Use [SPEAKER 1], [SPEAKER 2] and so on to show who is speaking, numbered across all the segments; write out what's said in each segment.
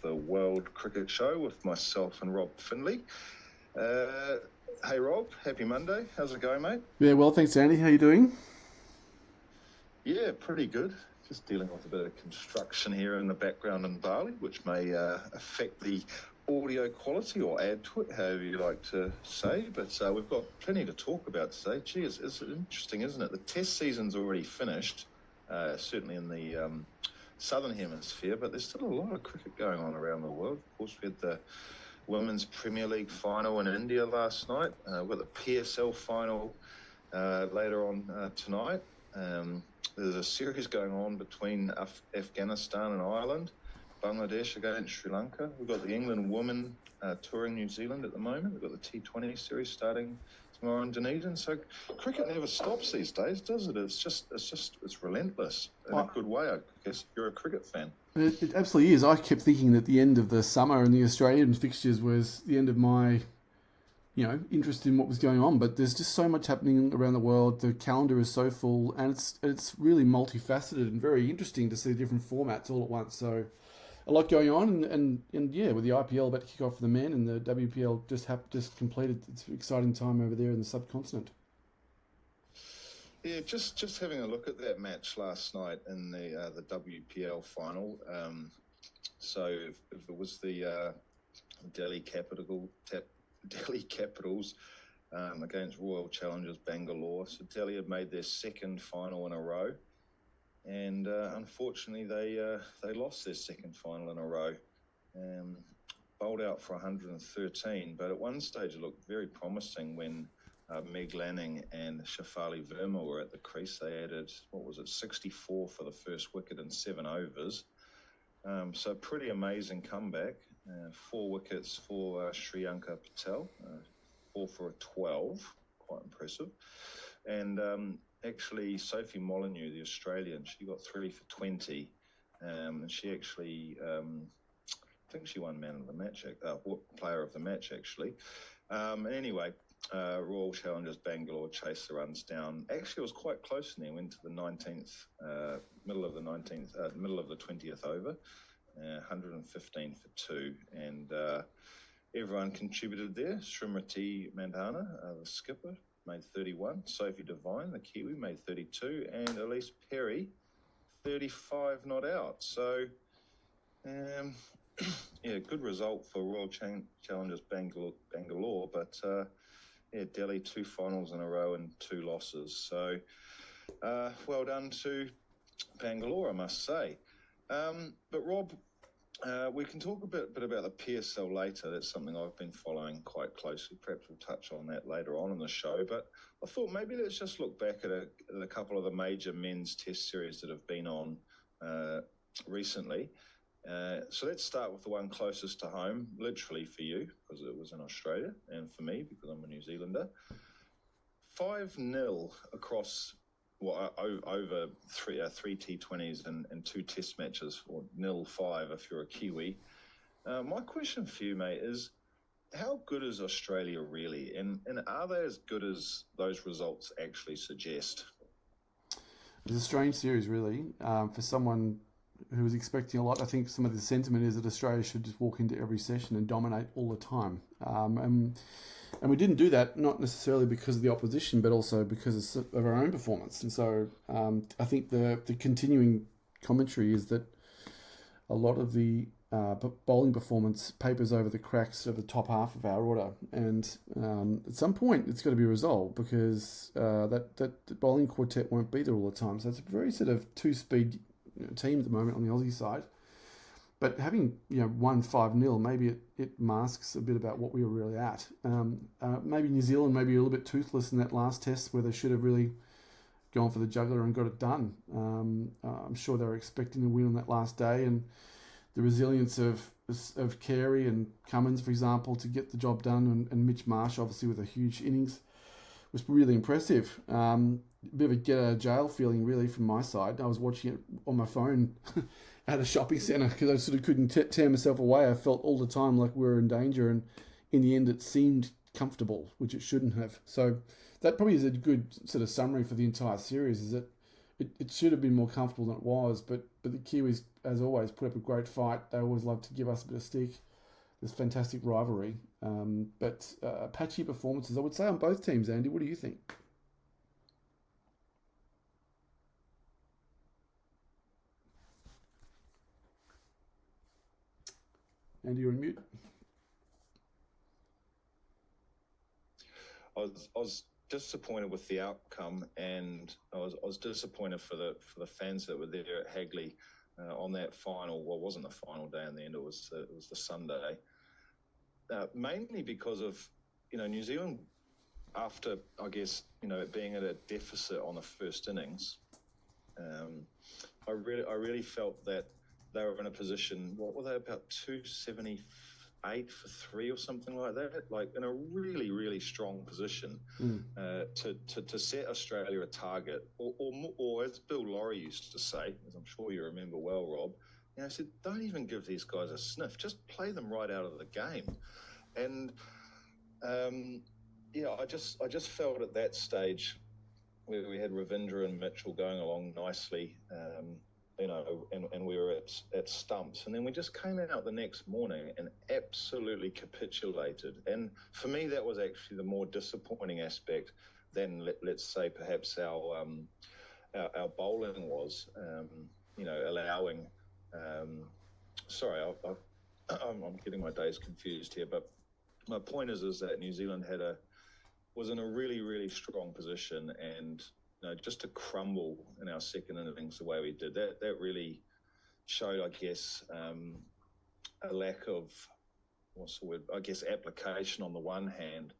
[SPEAKER 1] the World Cricket Show with myself and Rob Findlay. Hey Rob, happy Monday. How's it going, mate?
[SPEAKER 2] Yeah, well, thanks, Andy. How you doing?
[SPEAKER 1] Yeah, pretty good. Just dealing with a bit of construction here in the background in Bali, which may affect the audio quality or add to it, however you like to say. But we've got plenty to talk about today. Gee, it's interesting, isn't it? The test season's already finished, certainly in the Southern Hemisphere, but there's still a lot of cricket going on around the world. Of course, we had the Women's Premier League final in India last night. We've got the PSL final later on tonight. There's a series going on between Afghanistan and Ireland, Bangladesh against Sri Lanka. We've got the England women touring New Zealand at the moment. We've got the T20 series starting tomorrow in Dunedin. So cricket never stops these days, does it? It's relentless in a good way, I guess, if you're a cricket fan.
[SPEAKER 2] It absolutely is. I kept thinking that the end of the summer and the Australian fixtures was the end of my, interest in what was going on. But there's just so much happening around the world. The calendar is so full, and it's really multifaceted and very interesting to see different formats all at once. So a lot going on, and yeah, with the IPL about to kick off for the men and the WPL just completed. It's an exciting time over there in the subcontinent.
[SPEAKER 1] Yeah, just having a look at that match last night in the WPL final. So if it was the Delhi Capitals against Royal Challengers Bangalore, so Delhi had made their second final in a row, and unfortunately they lost their second final in a row. Bowled out for 113, but at one stage it looked very promising when Meg Lanning and Shafali Verma were at the crease. They added, 64 for the first wicket in 7 overs. So pretty amazing comeback. 4 wickets for Shriyanka Patel, 4 for a 12, quite impressive. And actually Sophie Molyneux, the Australian, she got 3 for 20. And she actually, I think she won man of the match, player of the match actually. Anyway, Royal Challengers Bangalore chased the runs down. Actually, it was quite close in there. Went to the 19th, middle of the 20th over, 115 for 2, and everyone contributed there. Srimati Mandhana, the skipper, made 31. Sophie Devine, the Kiwi, made 32, and Elise Perry, 35 not out. So, yeah, good result for Royal Challengers Bangalore, but Delhi 2 finals in a row and 2 losses. So well done to Bangalore, I must say. But Rob, we can talk a bit about the PSL later. That's something I've been following quite closely. Perhaps we'll touch on that later on in the show. But I thought maybe let's just look back at a couple of the major men's test series that have been on recently. So let's start with the one closest to home, literally for you, because it was in Australia, and for me, because I'm a New Zealander. 5-0 across over three T20s and 2 test matches, or 0-5 if you're a Kiwi. My question for you, mate, is how good is Australia really? And are they as good as those results actually suggest?
[SPEAKER 2] It's a strange series, really, for someone who was expecting a lot. I think some of the sentiment is that Australia should just walk into every session and dominate all the time. And we didn't do that, not necessarily because of the opposition, but also because of our own performance. And so I think the continuing commentary is that a lot of the bowling performance papers over the cracks of the top half of our order. And at some point, it's got to be resolved because that bowling quartet won't be there all the time. So it's a very sort of two-speed team at the moment on the Aussie side, but having won 5-0, maybe it masks a bit about what we were really at. Maybe New Zealand maybe a little bit toothless in that last test where they should have really gone for the juggler and got it done. I'm sure they were expecting to win on that last day, and the resilience of Carey and Cummins, for example, to get the job done, and Mitch Marsh obviously with a huge innings was really impressive. A bit of a get out of jail feeling really from my side. I was watching it on my phone at a shopping centre because I sort of couldn't tear myself away. I felt all the time like we were in danger, and in the end it seemed comfortable, which it shouldn't have. So that probably is a good sort of summary for the entire series, is that it should have been more comfortable than it was, but the Kiwis as always, put up a great fight. They always love to give us a bit of stick. This fantastic rivalry. But patchy performances, I would say, on both teams. Andy, what do you think? Andy, you're on mute.
[SPEAKER 1] I was disappointed with the outcome, and I was disappointed for the fans that were there at Hagley on that final. Well, it wasn't the final day in the end; it was the Sunday. Mainly because of New Zealand, after I guess it being at a deficit on the first innings. I really felt that they were in a position. What were they, about 278 for 3 or something like that? Like in a really, really strong position to set Australia a target, or as Bill Laurie used to say, as I'm sure you remember well, Rob. I said, don't even give these guys a sniff. Just play them right out of the game. And I just felt at that stage where we had Ravindra and Mitchell going along nicely. And we were at stumps. And then we just came out the next morning and absolutely capitulated. And for me, that was actually the more disappointing aspect than, let's say, perhaps our bowling was, allowing... I'm getting my days confused here, but my point is that New Zealand was in a really, really strong position, and just to crumble in our second innings the way we did, that really showed, I guess, a lack of, application on the one hand,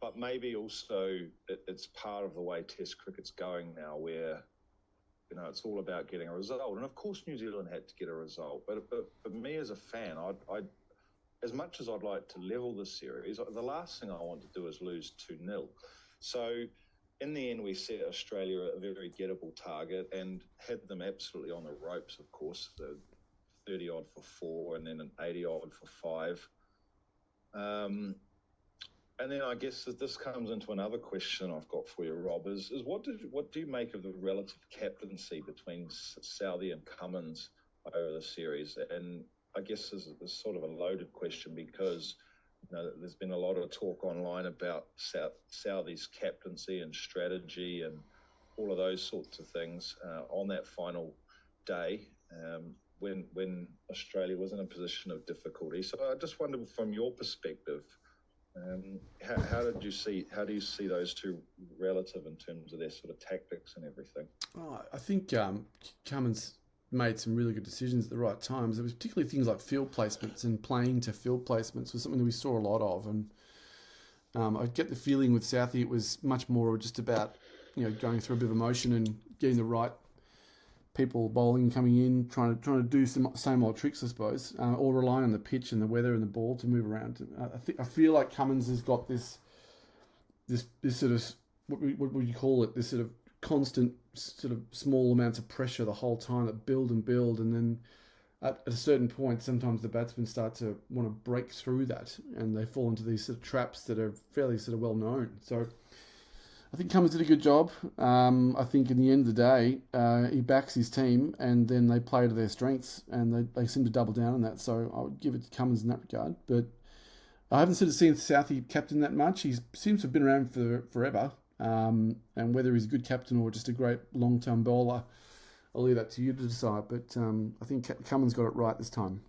[SPEAKER 1] but maybe also it's part of the way Test cricket's going now, where it's all about getting a result. And of course New Zealand had to get a result, but me as a fan, I as much as I'd like to level the series, the last thing I want to do is lose 2-0. So in the end, we set Australia a very gettable target and had them absolutely on the ropes, of course, the 30-odd for 4 and then an 80-odd for 5. And then I guess that this comes into another question I've got for you, Rob, is what do you make of the relative captaincy between Southee and Cummins over the series? And I guess this is sort of a loaded question because there's been a lot of talk online about Southee's captaincy and strategy and all of those sorts of things on that final day when Australia was in a position of difficulty. So I just wonder, from your perspective, how do you see those two relative in terms of their sort of tactics and everything?
[SPEAKER 2] I think Cummins made some really good decisions at the right times. There was particularly things like field placements, and playing to field placements was something that we saw a lot of. And I get the feeling with Southee it was much more just about going through a bit of emotion and getting the right people bowling coming in, trying to do some same old tricks, I suppose, or relying on the pitch and the weather and the ball to move around. I feel like Cummins has got this sort of what would you call it? This sort of constant sort of small amounts of pressure the whole time that build, and then at a certain point, sometimes the batsmen start to want to break through that, and they fall into these sort of traps that are fairly sort of well known. So I think Cummins did a good job. I think in the end of the day, he backs his team, and then they play to their strengths, and they seem to double down on that. So I would give it to Cummins in that regard. But I haven't sort of seen Southee captain that much. He seems to have been around for forever. And whether he's a good captain or just a great long-term bowler, I'll leave that to you to decide. But I think Cummins got it right this time.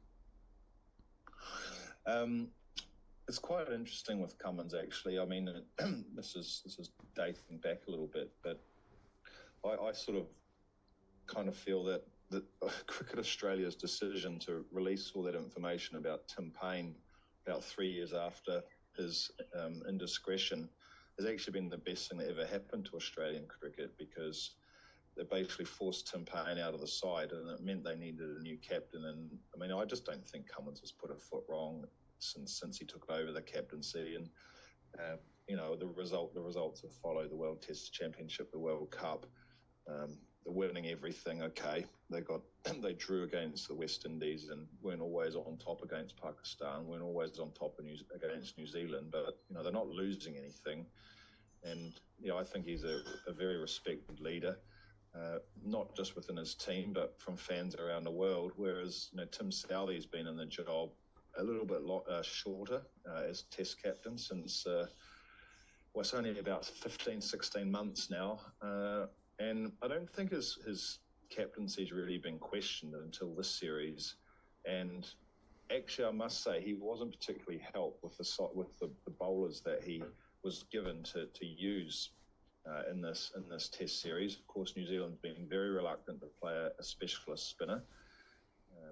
[SPEAKER 1] It's quite interesting with Cummins, actually. I mean, this is dating back a little bit, but I sort of kind of feel that Cricket Australia's decision to release all that information about Tim Paine about 3 years after his indiscretion has actually been the best thing that ever happened to Australian cricket, because they basically forced Tim Paine out of the side, and it meant they needed a new captain. And I mean, I just don't think Cummins has put a foot wrong since he took over the captaincy. And the results have followed: the World Test Championship, the World Cup. They're winning everything. Okay, they drew against the West Indies and weren't always on top against Pakistan, weren't always on top against New Zealand, but they're not losing anything. And I think he's a very respected leader. not just within his team, but from fans around the world. Whereas, Tim Southee's been in the job a little bit shorter as Test captain since, it's only about 15, 16 months now. And I don't think his captaincy's really been questioned until this series. And actually, I must say, he wasn't particularly helped with the bowlers that he was given to use in this Test series. Of course, New Zealand's been very reluctant to play a specialist spinner,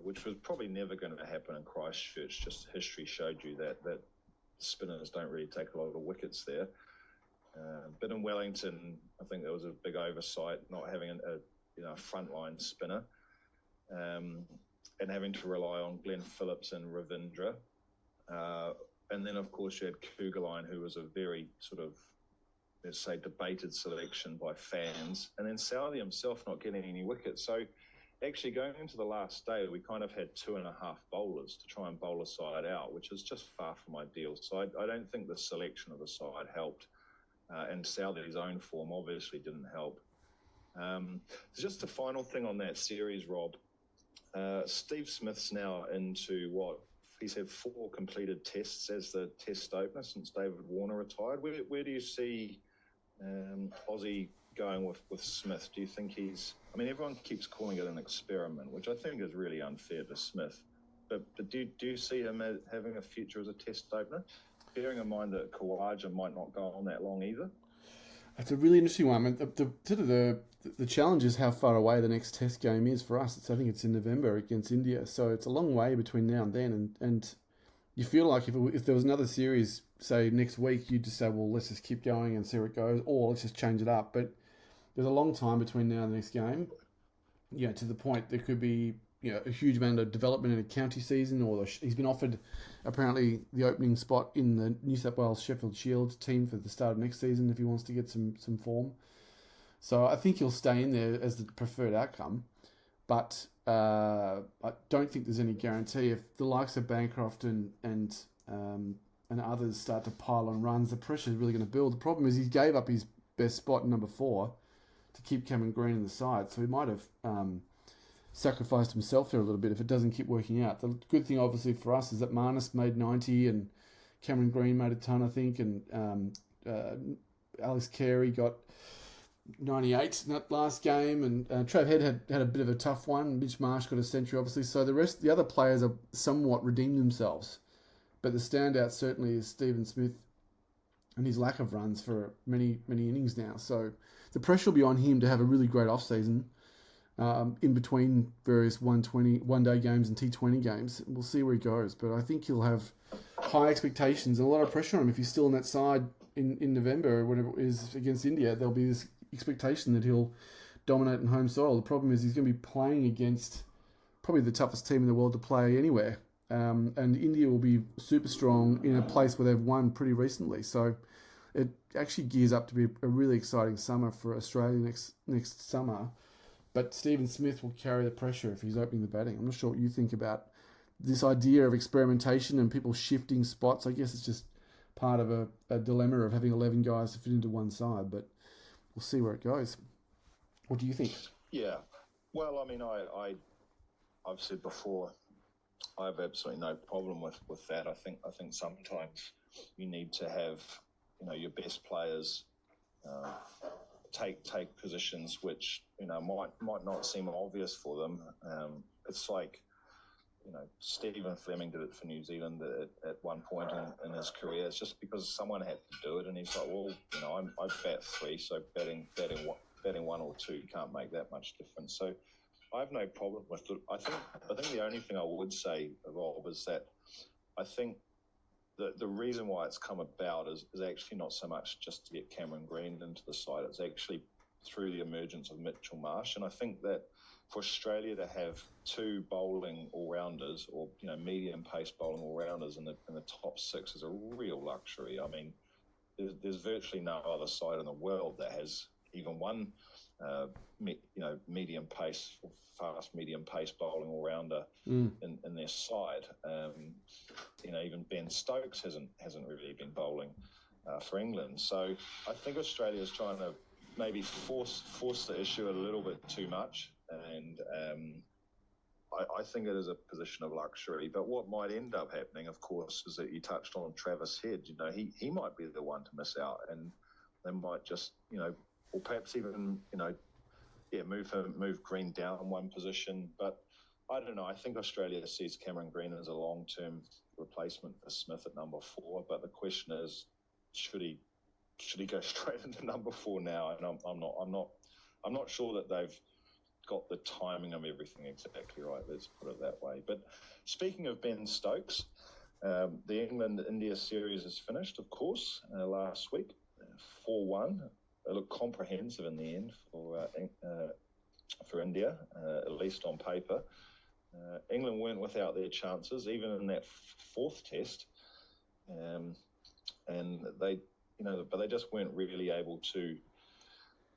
[SPEAKER 1] which was probably never going to happen in Christchurch. Just history showed you that spinners don't really take a lot of wickets there. But in Wellington, I think there was a big oversight not having a frontline spinner, and having to rely on Glenn Phillips and Ravindra. And then, of course, you had Kuggeleijn, who was a very sort of, let's say, debated selection by fans. And then Southee himself not getting any wickets. So actually going into the last day, we kind of had 2.5 bowlers to try and bowl a side out, which is just far from ideal. So I don't think the selection of the side helped. And Southee's own form obviously didn't help. So just a final thing on that series, Rob. Steve Smith's now into he's had 4 completed tests as the test opener since David Warner retired. Where do you see Aussie going with Smith? Do you think everyone keeps calling it an experiment, which I think is really unfair to Smith. But do you see him having a future as a test opener? Bearing in mind that Khawaja might not go on that long either.
[SPEAKER 2] It's a really interesting one. I mean, the challenge is how far away the next Test game is for us. I think it's in November against India, so it's a long way between now and then. And you feel like if there was another series, say next week, you'd just say, well, let's just keep going and see where it goes, or let's just change it up. But there's a long time between now and the next game. To the point there could be a huge amount of development in a county season, or he's been offered apparently the opening spot in the New South Wales Sheffield Shield team for the start of next season if he wants to get some form. So I think he'll stay in there as the preferred outcome, but I don't think there's any guarantee. If the likes of Bancroft and others start to pile on runs, the pressure is really going to build. The problem is he gave up his best spot in number 4 to keep Cameron Green in the side, so he might have sacrificed himself there a little bit if it doesn't keep working out. The good thing, obviously, for us is that Marnus made 90 and Cameron Green made a ton, I think, and Alex Carey got 98 in that last game, and Trav Head had a bit of a tough one. Mitch Marsh got a century, obviously. So the other players are somewhat redeemed themselves, but the standout certainly is Stephen Smith and his lack of runs for many innings now. So the pressure will be on him to have a really great off season. In between various one-day games and T20 games. We'll see where he goes, but I think he'll have high expectations and a lot of pressure on him. If he's still in that side in November or whenever it is against India, there'll be this expectation that he'll dominate in home soil. The problem is he's going to be playing against probably the toughest team in the world to play anywhere, and India will be super strong in a place where they've won pretty recently. So it actually gears up to be a really exciting summer for Australia next summer. But Stephen Smith will carry the pressure if he's opening the batting. I'm not sure what you think about this idea of experimentation and people shifting spots. I guess it's just part of a dilemma of having 11 guys to fit into one side, but we'll see where it goes. What do you think?
[SPEAKER 1] Yeah. Well, I mean, I've said before, I have absolutely no problem with that. I think sometimes you need to have, your best players take positions which might not seem obvious for them. It's like Stephen Fleming did it for New Zealand at one point in his career. It's just because someone had to do it, and he's like, well, I bat 3, so batting 1 or 2 can't make that much difference. So I have no problem with it. I think the only thing I would say, Rob, is that I think the reason why it's come about is actually not so much just to get Cameron Green into the side. It's actually through the emergence of Mitchell Marsh. And I think that for Australia to have 2 bowling all-rounders or, medium pace bowling all-rounders in the top 6 is a real luxury. I mean, there's virtually no other side in the world that has even one, medium pace or fast medium pace bowling all-rounder in their side. Even Ben Stokes hasn't really been bowling for England. So I think Australia is trying to maybe force the issue a little bit too much, and I think it is a position of luxury. But what might end up happening, of course, is that you touched on Travis Head. He might be the one to miss out, and they might just, or perhaps even, move Green down one position. But I don't know. I think Australia sees Cameron Green as a long-term replacement for Smith at number 4. But the question is, should he go straight into number 4 now? And I'm not sure that they've got the timing of everything exactly right. Let's put it that way. But speaking of Ben Stokes, the England-India series is finished, of course, last week, 4-1. It looked comprehensive in the end for India, at least on paper. England weren't without their chances, even in that fourth test, and but they just weren't really able to,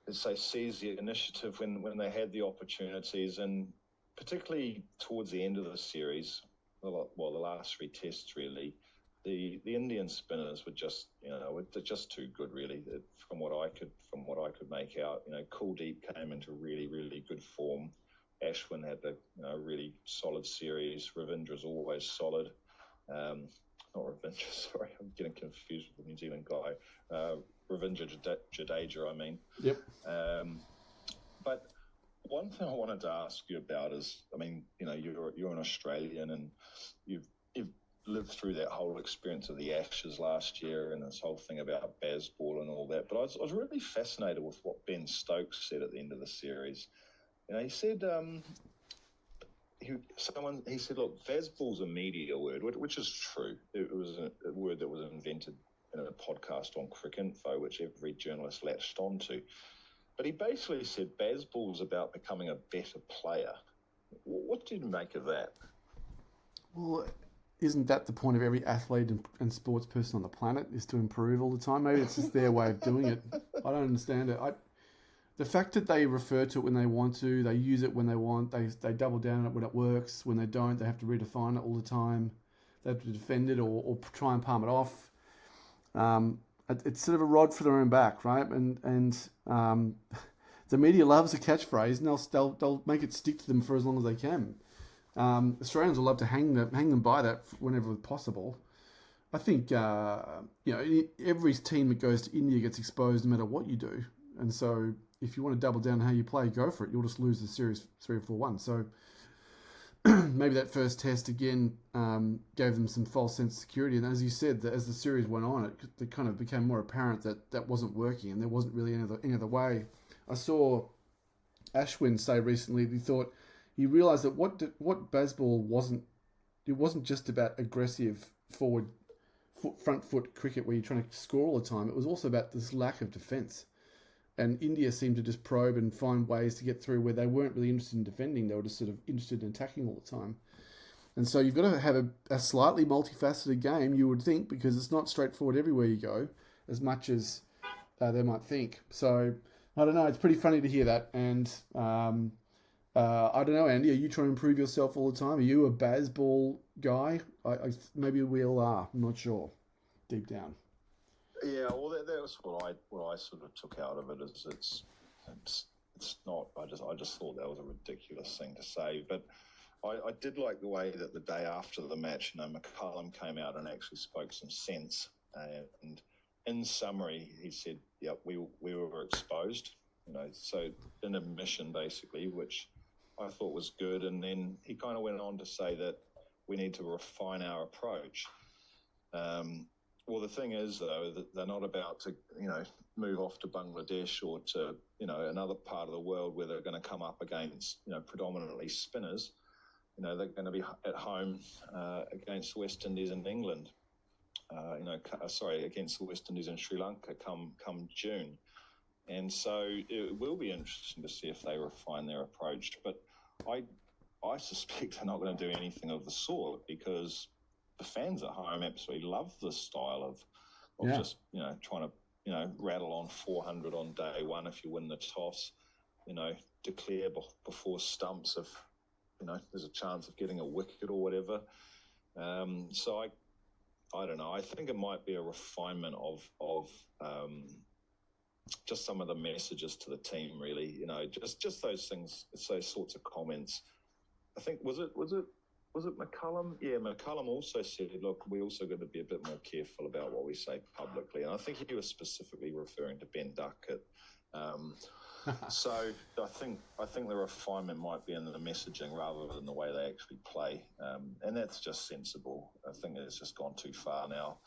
[SPEAKER 1] let's say, seize the initiative when they had the opportunities, and particularly towards the end of the series, the last 3 tests really, the Indian spinners were just they're just too good really. From what I could make out, Kuldeep came into really, really good form. Ashwin had a really solid series. Ravindra's always solid. Not Ravindra, sorry, I'm getting confused with the New Zealand guy. Ravindra Jadeja, I mean.
[SPEAKER 2] Yep.
[SPEAKER 1] But one thing I wanted to ask you about is, you're an Australian and you've lived through that whole experience of the Ashes last year and this whole thing about Bazball and all that. But I was really fascinated with what Ben Stokes said at the end of the series. He said, he said, look, Bazball's a media word, which is true. It was a word that was invented in a podcast on Cricinfo, which every journalist latched onto. But he basically said Bazball's about becoming a better player. What did you make of that?
[SPEAKER 2] Well, isn't that the point of every athlete and sports person on the planet, is to improve all the time? Maybe it's just their way of doing it. I don't understand it. The fact that they refer to it when they want to, they use it when they want, they double down on it when it works. When they don't, they have to redefine it all the time. They have to defend it or try and palm it off. It's sort of a rod for their own back, right? And the media loves a catchphrase, and they'll make it stick to them for as long as they can. Australians will love to hang them by that whenever possible. I think every team that goes to India gets exposed no matter what you do, and so if you want to double down on how you play, go for it. You'll just lose the series 3 or 4-1. So maybe that first test again gave them some false sense of security. And as you said, as the series went on, it kind of became more apparent that wasn't working, and there wasn't really any other way. I saw Ashwin say recently that he realised that what Bazball wasn't just about aggressive front foot cricket where you're trying to score all the time. It was also about this lack of defence. And India seemed to just probe and find ways to get through where they weren't really interested in defending. They were just sort of interested in attacking all the time. And so you've got to have a slightly multifaceted game, you would think, because it's not straightforward everywhere you go, as much as they might think. So, I don't know. It's pretty funny to hear that. And I don't know, Andy, are you trying to improve yourself all the time? Are you a Bazball guy? Maybe we all are. I'm not sure. Deep down.
[SPEAKER 1] Yeah, well, that was what I sort of took out of it. Is it's not. I just thought that was a ridiculous thing to say. But I did like the way that the day after the match, McCullum came out and actually spoke some sense. And in summary, he said, "Yeah, we were exposed." So an admission basically, which I thought was good. And then he kind of went on to say that we need to refine our approach. Well, the thing is, though, that they're not about to, move off to Bangladesh or to, another part of the world where they're going to come up against, predominantly spinners. They're going to be at home against the West Indies and England. Against the West Indies and Sri Lanka come June. And so it will be interesting to see if they refine their approach. But I suspect they're not going to do anything of the sort, because the fans at home absolutely love this style of just, trying to, rattle on 400 on day one if you win the toss, declare before stumps if, there's a chance of getting a wicket or whatever. So I don't know. I think it might be a refinement of just some of the messages to the team, really. Just those things, those sorts of comments. I think was it McCullum? Yeah, McCullum also said, "Look, we also got to be a bit more careful about what we say publicly." And I think he was specifically referring to Ben Duckett. So I think the refinement might be in the messaging rather than the way they actually play, and that's just sensible. I think it's just gone too far now.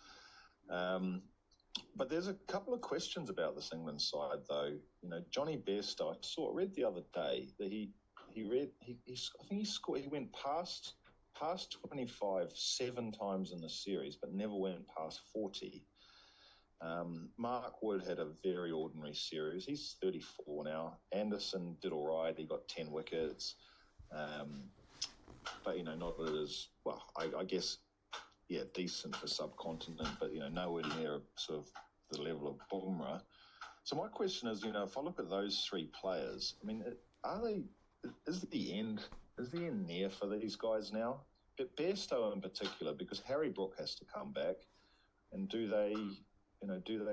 [SPEAKER 1] But there's a couple of questions about this England side, though. Johnny Bairstow, I read the other day that he scored. He went past 25 7 times in the series, but never went past 40. Mark Wood had a very ordinary series. He's 34 now. Anderson did all right. He got 10 wickets. But, not as, well, I guess, yeah, decent for subcontinent, but, nowhere near sort of the level of Bumrah. So my question is, if I look at those three players, I mean, is the end near for these guys now? But Bairstow in particular, because Harry Brook has to come back, and do they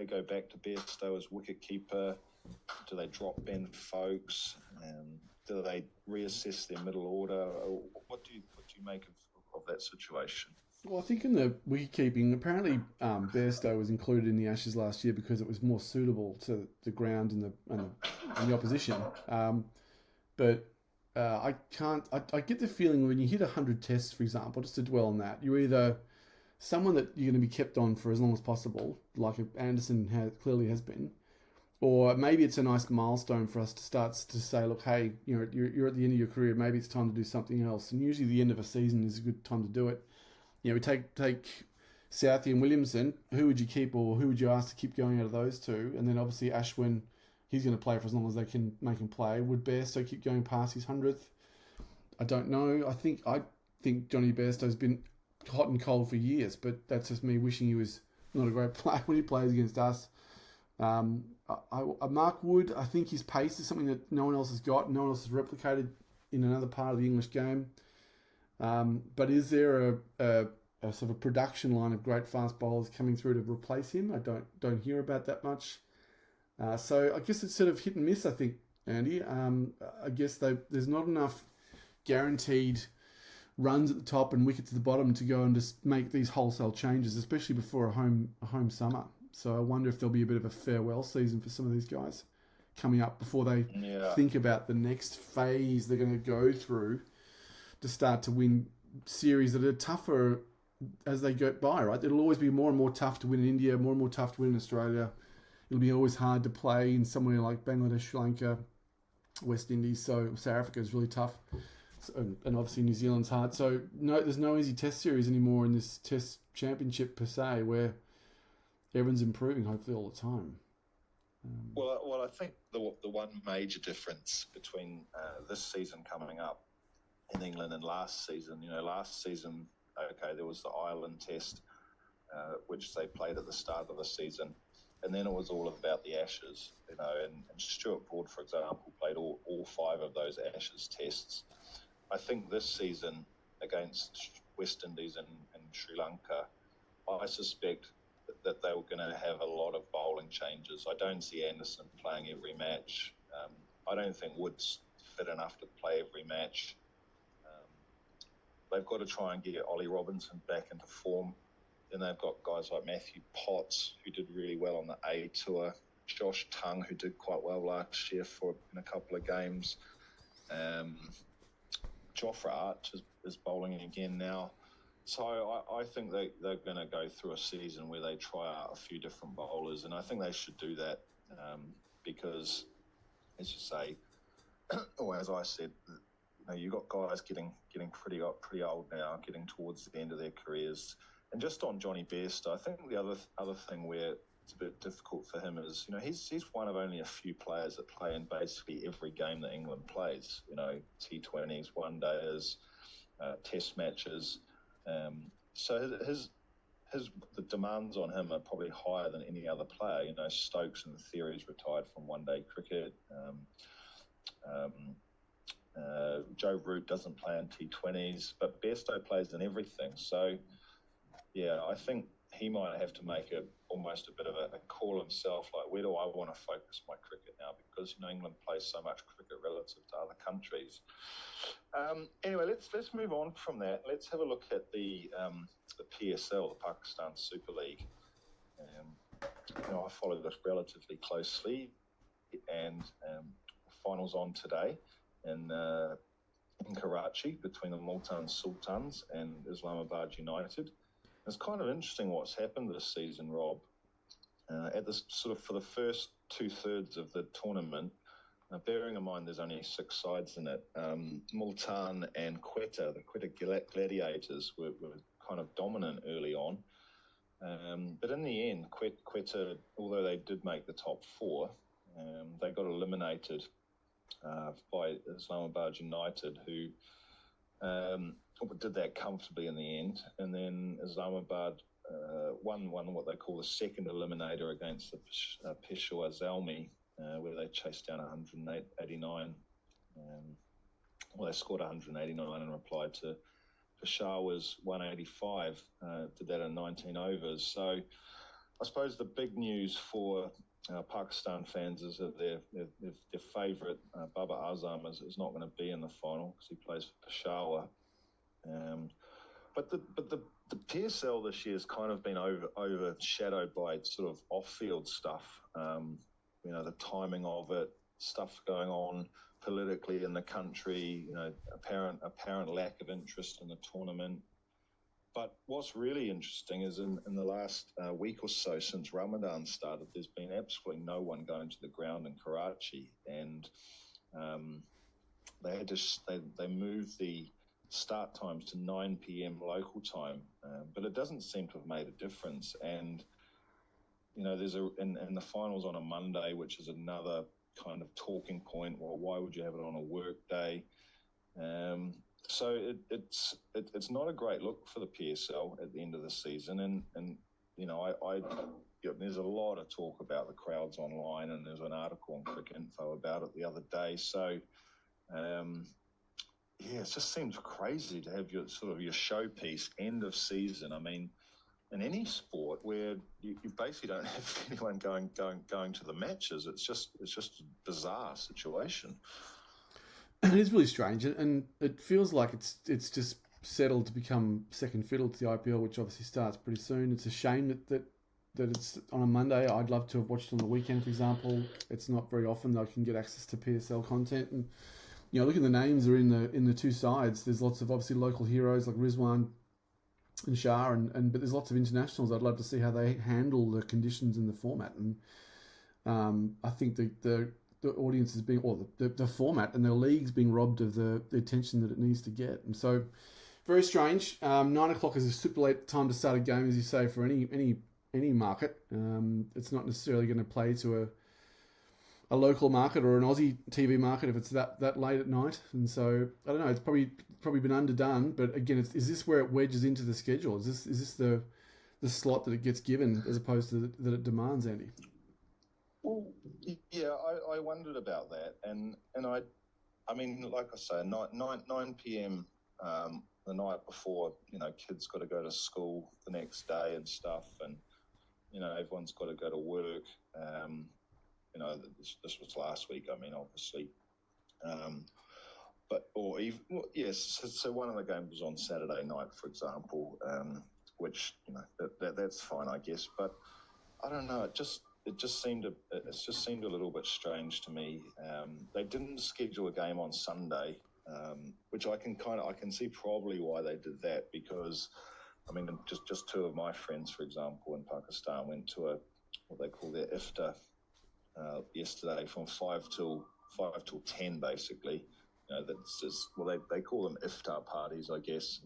[SPEAKER 1] go back to Bairstow as wicketkeeper? Do they drop Ben Foakes? Do they reassess their middle order? What do you make of that situation?
[SPEAKER 2] Well, I think in the wicket-keeping, apparently Bairstow was included in the Ashes last year because it was more suitable to the ground and the opposition. But I get the feeling when you hit 100 tests, for example, just to dwell on that, you're either someone that you're going to be kept on for as long as possible, like Anderson clearly has been, or maybe it's a nice milestone for us to start to say, look, hey, you're at the end of your career, maybe it's time to do something else. And usually the end of a season is a good time to do it. We take Southey and Williamson. Who would you keep, or who would you ask to keep going out of those two? And then obviously Ashwin, he's going to play for as long as they can make him play. Would Bairstow keep going past his 100th? I don't know. I think Johnny Bairstow's been hot and cold for years, but that's just me wishing he was not a great player when he plays against us. Mark Wood, I think his pace is something that no one else has got, no one else has replicated in another part of the English game. But is there a sort of production line of great fast bowlers coming through to replace him? I don't hear about that much. So I guess it's sort of hit and miss, I think, Andy. I guess there's not enough guaranteed runs at the top and wickets at the bottom to go and just make these wholesale changes, especially before a home summer. So I wonder if there'll be a bit of a farewell season for some of these guys coming up before they think about the next phase they're going to go through to start to win series that are tougher as they go by, right? It'll always be more and more tough to win in India, more and more tough to win in Australia. It'll be always hard to play in somewhere like Bangladesh, Sri Lanka, West Indies. So South Africa is really tough. And obviously New Zealand's hard. So there's no easy test series anymore in this test championship per se, where everyone's improving hopefully all the time.
[SPEAKER 1] Well, I think the one major difference between this season coming up in England and last season, okay, there was the Ireland test, which they played at the start of the season, and then it was all about the Ashes, and Stuart Broad, for example, played all 5 of those Ashes tests. I think this season against West Indies and Sri Lanka, I suspect that they were going to have a lot of bowling changes. I don't see Anderson playing every match. I don't think Wood's fit enough to play every match. They've got to try and get Ollie Robinson back into form. Then they've got guys like Matthew Potts, who did really well on the A Tour. Josh Tongue, who did quite well last year in a couple of games. Jofra Archer is bowling again now. So I think they're going to go through a season where they try out a few different bowlers, and I think they should do that because, as you say, or as I said, you've got guys getting pretty old now, getting towards the end of their careers. And just on Johnny Bairstow, I think the other thing where it's a bit difficult for him is, he's one of only a few players that play in basically every game that England plays. T20s, one-dayers, test matches. So the demands on him are probably higher than any other player. Stokes in theory is retired from one-day cricket. Joe Root doesn't play in T20s, but Bairstow plays in everything. So, yeah, I think he might have to make a almost a bit of a call himself, like, where do I want to focus my cricket now? Because, England plays so much cricket relative to other countries. Anyway, let's move on from that. Let's have a look at the PSL, the Pakistan Super League. I follow this relatively closely, and finals on today in Karachi between the Multan Sultans and Islamabad United. It's kind of interesting what's happened this season, Rob. At this sort of for the first 2/3 of the tournament, bearing in mind there's only 6 sides in it, Multan and Quetta, the Quetta Gladiators, were kind of dominant early on. But in the end, Quetta, although they did make the top 4, they got eliminated by Islamabad United, who did that comfortably in the end. And then Islamabad won what they call the second eliminator against the Peshawar Zalmi, where they chased down 189. They scored 189 and replied to Peshawar's 185, did that in 19 overs. So I suppose the big news for Pakistan fans is that their favourite, Babar Azam, is not going to be in the final because he plays for Peshawar. But the PSL this year has kind of been overshadowed by sort of off-field stuff. The timing of it, stuff going on politically in the country, apparent lack of interest in the tournament. But what's really interesting is in the last week or so since Ramadan started, there's been absolutely no one going to the ground in Karachi, and they moved the start times to 9 p.m. local time, but it doesn't seem to have made a difference. And there's in the finals on a Monday, which is another kind of talking point. Well, why would you have it on a work day? So it's not a great look for the PSL at the end of the season, and there's a lot of talk about the crowds online, and there's an article on Cricket Info about it the other day. So it just seems crazy to have your showpiece end of season. I mean, in any sport where you basically don't have anyone going to the matches, it's just a bizarre situation.
[SPEAKER 2] It is really strange, and it feels like it's just settled to become second fiddle to the IPL, which obviously starts pretty soon. It's a shame that it's on a Monday. I'd love to have watched it on the weekend, for example. It's not very often that I can get access to PSL content, and look at the names are in the 2 sides. There's lots of obviously local heroes like Rizwan and Shah, but there's lots of internationals. I'd love to see how they handle the conditions in the format, and I think the audience is being, or the format and the league's being robbed of the attention that it needs to get. And so, very strange. 9 o'clock is a super late time to start a game, as you say, for any market. It's not necessarily going to play to a local market or an Aussie TV market if it's that late at night. And so, I don't know, it's probably been underdone. But again, is this where it wedges into the schedule? Is this the slot that it gets given as opposed to that it demands, Andy?
[SPEAKER 1] Well, yeah, I wondered about that, and I mean, like I say, 9 p.m. The night before, kids got to go to school the next day and stuff, and everyone's got to go to work. This was last week. I mean, obviously, So one of the games was on Saturday night, for example, which that's fine, I guess. But I don't know. It just seemed a little bit strange to me. They didn't schedule a game on Sunday, which I can see probably why they did that, because I mean, just 2 of my friends, for example, in Pakistan went to what they call their iftar yesterday from 5 till 10, basically. That's just, they call them iftar parties, I guess,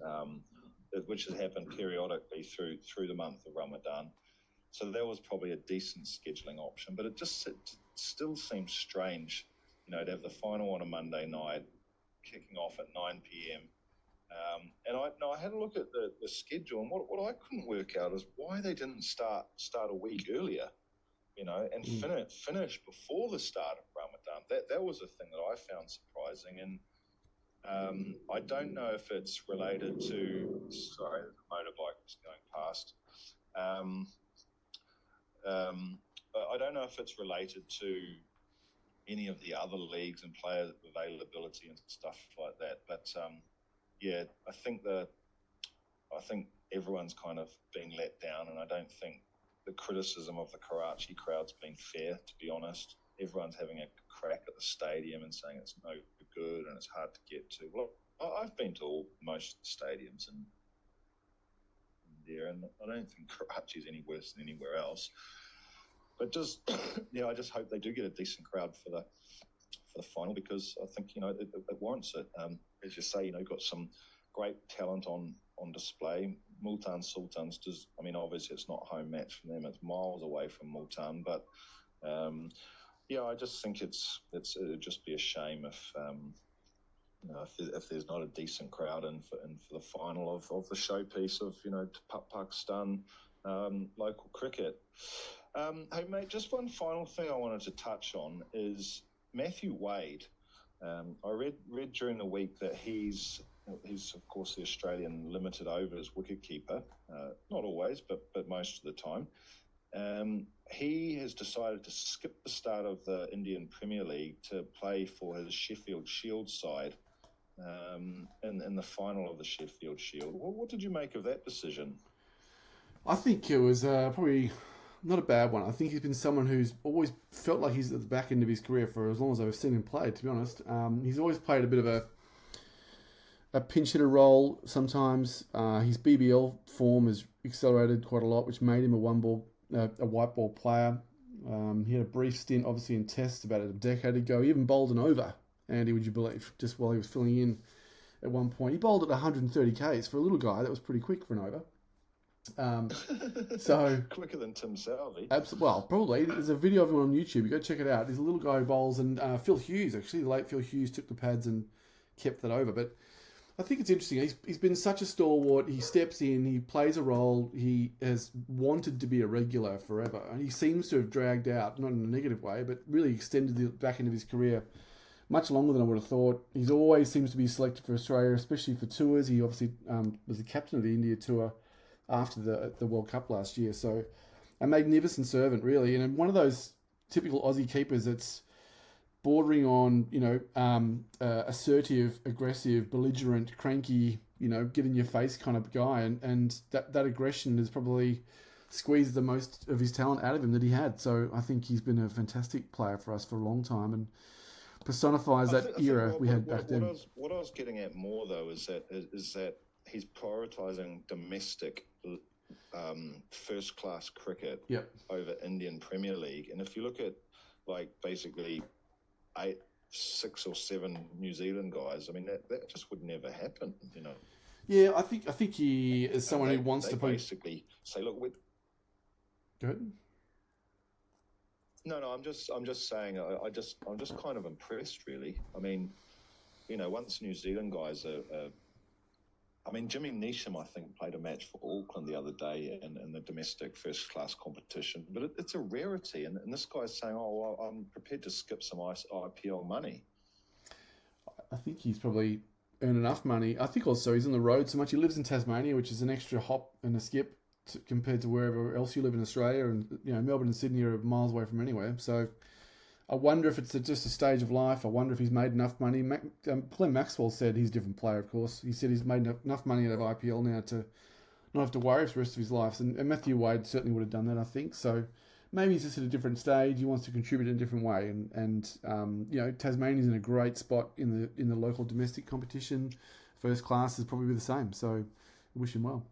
[SPEAKER 1] which has happened periodically through the month of Ramadan. So that was probably a decent scheduling option, but it still seems strange, to have the final on a Monday night, kicking off at 9 p.m. And I had a look at the schedule, and what I couldn't work out is why they didn't start a week earlier, and finish before the start of Ramadan. That was a thing that I found surprising, and I don't know if it's related to. Sorry, the motorbike was going past. I don't know if it's related to any of the other leagues and player availability and stuff like that. But I think everyone's kind of been let down, and I don't think the criticism of the Karachi crowd's been fair, to be honest. Everyone's having a crack at the stadium and saying it's no good and it's hard to get to. Well, I've been to most stadiums in there, and I don't think Karachi's any worse than anywhere else. But just, I just hope they do get a decent crowd for the final, because I think, it warrants it. As you say, you've got some great talent on display. Multan Sultans, obviously it's not a home match for them. It's miles away from Multan, but I just think it'd just be a shame if there's not a decent crowd in for the final of the showpiece of Pakistan local cricket. Hey mate, just one final thing I wanted to touch on is Matthew Wade. I read during the week that he's of course the Australian limited overs wicketkeeper, not always, but most of the time. He has decided to skip the start of the Indian Premier League to play for his Sheffield Shield side in the final of the Sheffield Shield. What did you make of that decision?
[SPEAKER 2] I think it was probably not a bad one. I think he's been someone who's always felt like he's at the back end of his career for as long as I've seen him play, to be honest. He's always played a bit of a pinch hitter role sometimes. His BBL form has accelerated quite a lot, which made him a white ball player. He had a brief stint, obviously, in tests about a decade ago. He even bowled an over, Andy, would you believe, just while he was filling in at one point. He bowled at 130 Ks. For a little guy, that was pretty quick for an over. So
[SPEAKER 1] quicker than Tim Salvey.
[SPEAKER 2] Well, probably. There's a video of him on YouTube. You go check it out. There's a little guy who bowls, and Phil Hughes, actually, the late Phil Hughes, took the pads and kept that over. But I think it's interesting. He's been such a stalwart. He steps in, he plays a role. He has wanted to be a regular forever, and he seems to have dragged out, not in a negative way, but really extended the back end of his career much longer than I would have thought. He's always seems to be selected for Australia, especially for tours. He obviously was the captain of the India tour after the World Cup last year. So a magnificent servant, really. And one of those typical Aussie keepers that's bordering on, assertive, aggressive, belligerent, cranky, get in your face kind of guy. And that aggression has probably squeezed the most of his talent out of him that he had. So I think he's been a fantastic player for us for a long time and personifies that era we had back then.
[SPEAKER 1] What I was getting at more, though, is that he's prioritising domestic first-class cricket over Indian Premier League. And if you look at, basically 6 or 7 New Zealand guys, that just would never happen,
[SPEAKER 2] Yeah, I think he is someone who wants to
[SPEAKER 1] basically say, look,
[SPEAKER 2] Go ahead.
[SPEAKER 1] No, I'm just saying. I'm just kind of impressed, really. Once New Zealand guys are Jimmy Neesham, I think, played a match for Auckland the other day in the domestic first-class competition. But it's a rarity, and this guy's saying, "Oh, well, I'm prepared to skip some IPL money."
[SPEAKER 2] I think he's probably earned enough money. I think also he's on the road so much. He lives in Tasmania, which is an extra hop and a skip compared to wherever else you live in Australia. And Melbourne and Sydney are miles away from anywhere. So I wonder if it's just a stage of life. I wonder if he's made enough money. Glenn Maxwell said he's a different player, of course. He said he's made enough money out of IPL now to not have to worry for the rest of his life. And Matthew Wade certainly would have done that, I think. So maybe he's just at a different stage. He wants to contribute in a different way. And Tasmania's in a great spot in the local domestic competition. First class is probably the same. So I wish him well.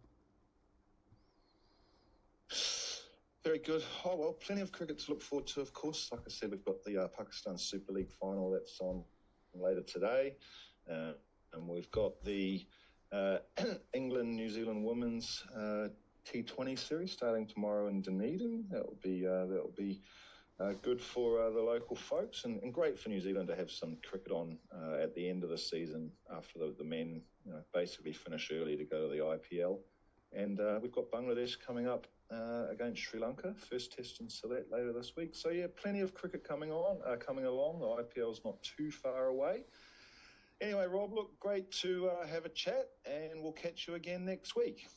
[SPEAKER 1] Very good. Oh, well, plenty of cricket to look forward to, of course. Like I said, we've got the Pakistan Super League final that's on later today. And we've got the England-New Zealand women's T20 series starting tomorrow in Dunedin. That'll be good for the local folks and great for New Zealand to have some cricket on at the end of the season after the men basically finish early to go to the IPL. And we've got Bangladesh coming up against Sri Lanka, first test in Sylhet later this week. So yeah, plenty of cricket coming along. The IPL's not too far away. Anyway, Rob, look, great to have a chat, and we'll catch you again next week.